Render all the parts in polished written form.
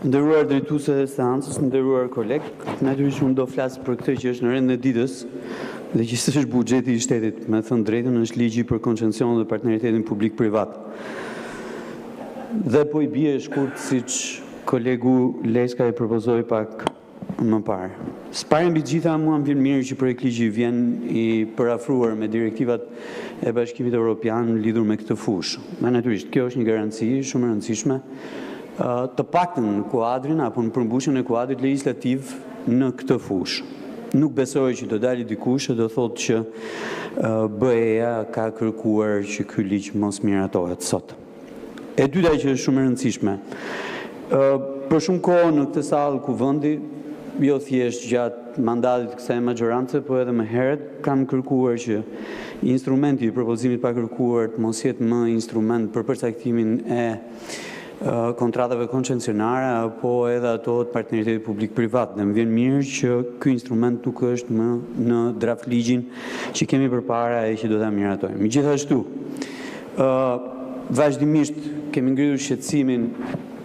Nderuar drejtuese e seancës, nderuar koleg, natyrisht unë do flas për këtë që është në rendin e ditës dhe që s'është buxheti i shtetit, me thënë drejtën është ligji për koncesionin dhe partneritetin publik-privat. Dhe po i bie shkurt siç kolegu Leska e propozoi pak më parë. S'para mbi gjitha mua më vjen mirë që projekt ligji vjen i përafruar me direktivat e Bashkimit Evropian lidhur me këtë fushë. Natyrisht, kjo është një garanci shumë e rëndësishme të paktën në kuadrin apo në përmbushjen e kuadrit legjislativ në këtë fushë. Nuk besoj që do dalë dikush e do thotë që BE-ja ka kërkuar që ky ligj mos miratohet sot. E dyta që është shumë e rëndësishme. Për shumë kohë në këtë sallë kuvendi, jo thjesht gjatë mandatit të kësaj magjorance, po edhe më herët kam kërkuar që instrumenti i propozimit pa kërkuar të mos jetë më instrument për përcaktimin e kontratave koncesionare apo edhe ato të partneritetit publik-privat. Dhe më vjen mirë që ky instrument nuk është më në draft ligjin që kemi përpara e që do ta miratojmë. Megjithastu, vazhdimisht kemi ngritur shqetësimin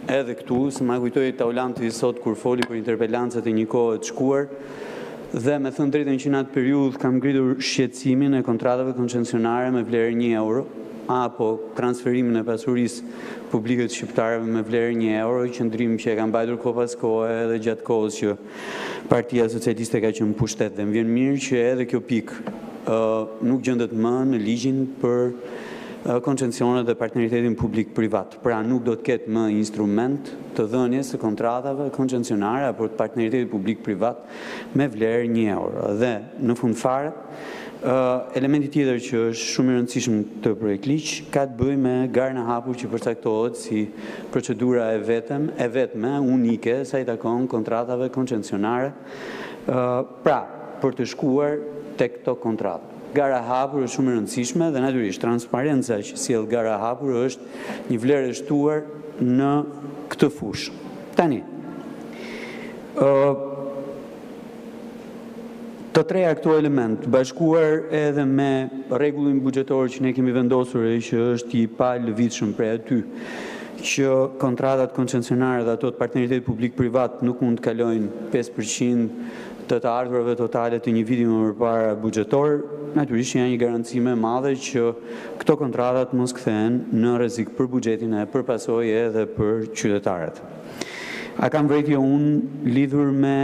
edhe këtu, se ma kujtoi Taulanti sot kur foli për interpelancat e një kohe të shkuar, dhe me thënë drejtën që në atë periudhë kam ngritur shqetësimin e kontratave koncesionare me vlerë 1 euro, apo transferimin e pasurisë publike të shqiptarëve me vlerë 1 euro, qëndrim që e ka mbajtur kohë pas kohe edhe gjatë kohës që Partia Socialiste ka qenë në pushtet. Dhe më vjen mirë që edhe kjo pikë nuk gjendet më në ligjin për koncesionet dhe partneritetin publik-privat. Pra nuk do të ketë më instrument të dhënies së kontratave koncesionare apo të partneritetit publik-privat me vlerë 1 euro. Dhe në fund fare, elementi tjetër që është shumë i rëndësishëm të projekt ligj ka të bëjë me garën e hapur që përcaktohet si procedura e vetme, unike, sa i takon kontratave koncesionare, pra për të shkuar tek këto kontrata. Gara e hapur është shumë e rëndësishme dhe natyrisht transparenca që sjell gara e hapur është një vlerë e shtuar në këtë fushë. Tani, të treja këto element, bashkuar edhe me rregullin buxhetor që ne kemi vendosur e që është i pa lëvizshëm prej aty, që kontratat koncesionare dhe ato të partneritetit publik-privat nuk mund të kalojnë 5% të ardhurave totale të një viti më përpara buxhetor, natyrisht janë një garanci më e madhe që këto kontratat mos kthehen në rrezik për buxhetin e për pasojë edhe për qytetarët. A kam vërejtje unë lidhur me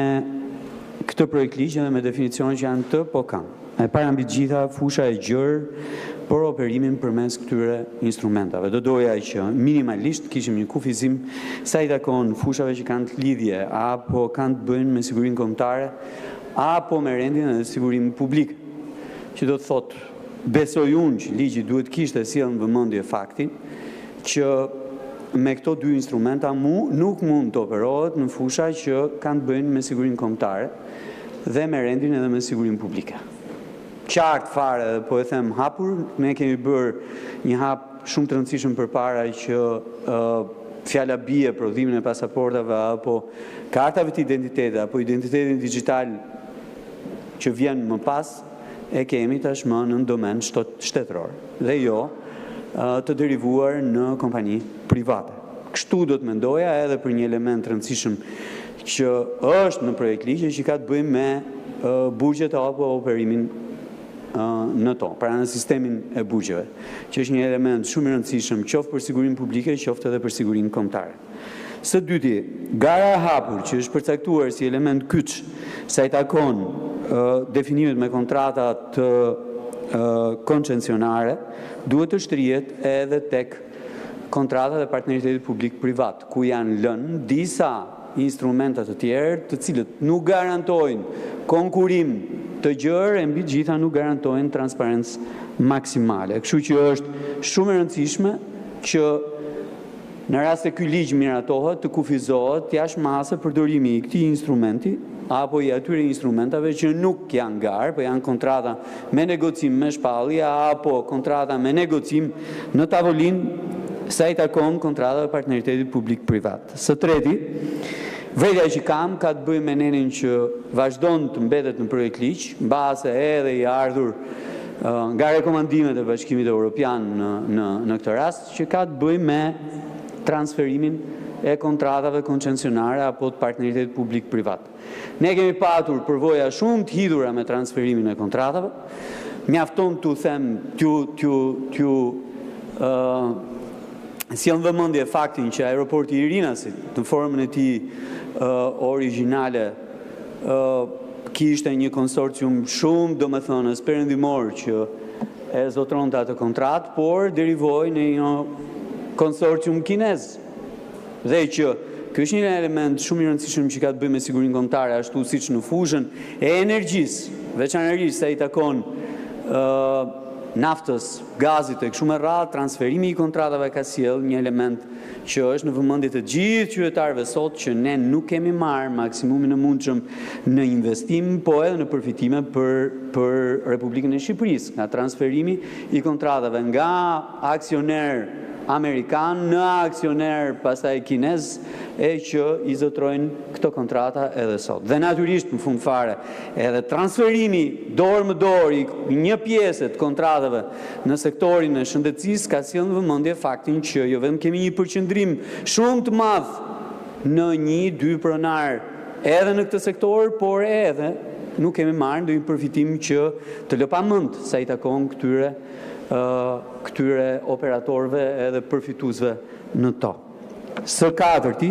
këtë projekt ligj dhe me definicionet që janë të, po kam. E para mbi gjitha fusha e gjerë për operimin përmes këtyre instrumentave. Do doja që minimalisht kishim një kufizim sa i takon fushave që kanë të lidhje apo kanë të bëjnë me sigurinë kombëtare apo me rendin e sigurinë publike. Që do të thotë, besoj unë që ligji duhet kishte sjellë në vëmendje faktin që me këto dy instrumenta nuk mund të operohet në fusha që kanë të bëjnë me sigurinë kombëtare dhe me rendin edhe me sigurinë publike. Qartë fare, po e them hapur, ne kemi bërë një hap shumë të rëndësishëm përpara që fjala bie prodhimin e pasaportave apo kartave të identitetit apo identitetin digjital që vjen më pas e kemi tashmë në domen shtetëror dhe jo të derivuar në kompani private. Kështu do të mendoja edhe për një element rëndësishëm që është në projekt ligj që ka të bëjë me buxhet apo operimin në to, pra në sistemin e buxheve, që është një element shumë i rëndësishëm qoftë për sigurinë publike, qoftë edhe për sigurinë kombëtare. Së dyti, gara e hapur që është përcaktuar si element kyç sa i takon definimet me kontrata të koncesionare, duhet të shtrihet edhe tek kontratat e partneritetit publik-privat, ku janë lënë disa instrumentat të tjerë të cilët nuk garantojnë konkurim të gjerë e mbi gjitha nuk garantojnë transparencë maksimale. Kështu që është shumë e rëndësishme që në rast se ky ligj miratohet të kufizohet jashtëmase përdorimi i këtij instrumenti apo i atyre instrumentave që nuk janë garë, po janë kontrata me negocim me shpallje apo kontrata me negocim në tavolinë sa i takon kontrata e partneritetit publik-privat. Së treti, vërejtja që kam ka të bëjë me nenin që vazhdon të mbetet në projekt ligj, mbase edhe i ardhur nga rekomandimet e Bashkimit Evropian në këtë rast, që ka të bëjë me transferimin e kontratave koncesionare apo të partneritetit publik-privat. Ne kemi patur përvoja shumë të hidhura me transferimin e kontratave, mjafton t'u them, si janë vëmendje faktin që aeroporti i Rinasit, në formën e tij origjinale, kishte një konsorcium shumë, domethënës, perëndimor që e zotronte atë kontratë, por derivoi në një konsorcium kinez. Dhe që ky është një element shumë i rëndësishëm që ka të bëjë me sigurinë kombëtare, ashtu siç në fushën e energjisë, veçanërisht sa i takon naftës, gazit e kështu me radhë, transferimi i kontratave ka sjell një element që është në vëmendje të gjithë qytetarëve sot që ne nuk kemi marrë maksimumin e mundshëm në investim, po edhe në përfitime për Republikën e Shqipërisë, nga transferimi i kontratave nga aksioner amerikan në aksioner pastaj kinez e që i zotrojnë këto kontrata edhe sot. Dhe natyrisht në fund fare edhe transferimi dorë më dorë i një pjesë të kontratave në sektorin e shëndetësisë ka sjellë në vëmendje faktin që jo vetëm kemi një përqendrim shumë të madh në 1-2 pronar edhe në këtë sektor, por edhe nuk kemi marrë ndonjë përfitim që të lë pamend sa i takon këtyre operatorëve edhe përfituesve në to. Së katërti,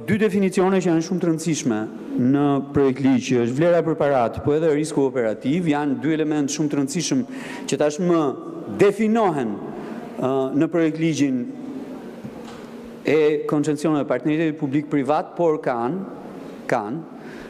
dy definicione që janë shumë të rëndësishme në projekt ligj, që është vlera përparat, po edhe risku operativ, janë dy elementë shumë të rëndësishëm që tashmë definohen në projekt ligjin e koncesioneve partneritetit publik-privat, por kanë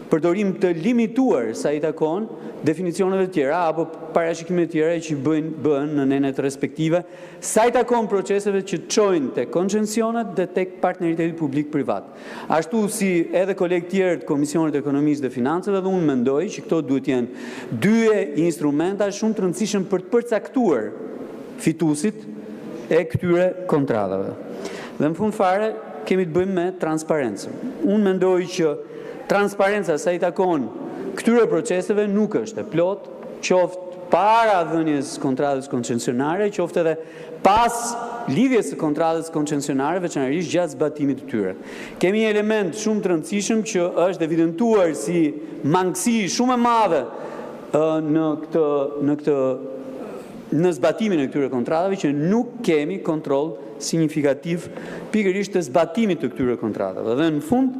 përdorim të limituar sa i takon definicioneve tjera apo parashikime tjera që bëhen në nenet respektive, sa i takon proceseve që çojnë tek koncesionet dhe tek partneriteti publik-privat. Ashtu si edhe kolegë tjerë të Komisionit Ekonomisë dhe Financave, dhe unë mendoj që këto duhet jenë dy instrumenta shumë të rëndësishëm për të përcaktuar fituesit e këtyre kontratave. Dhe në fund fare kemi të bëjmë me transparencën. Unë mendoj që transparenca sa i takon këtyre proceseve nuk është e plot, qoftë para dhënies kontratës koncesionare, qoftë edhe pas lidhjes së kontratës koncesionare, veçanërisht gjatë zbatimit të tyre. Kemi një element shumë të rëndësishëm që është evidentuar si mangësi shumë e madhe në zbatimin e këtyre kontratave, që nuk kemi kontroll signifikativ pikërisht të zbatimit të këtyre kontratave. Dhe në fund,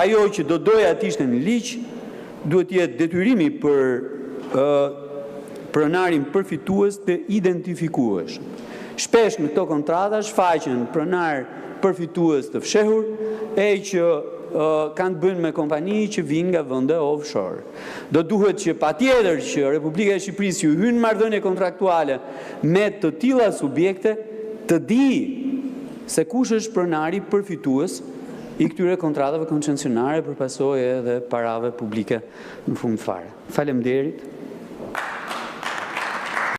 ajo që do doja të ishte në ligj, duhet jetë detyrimi për pronarin përfitues të identifikueshëm. Shpesh në këto kontrata shfaqen pronar përfitues të fshehur e që kanë të bëjnë me kompani që vinë nga vende offshore. Do duhet që patjetër që Republika e Shqipërisë ju hyn marrëdhënie kontraktuale me të tilla subjekte të di se kush është pronari përfitues i këtyre kontratave koncesionare për pasojë edhe parave publike në fund fare. Faleminderit.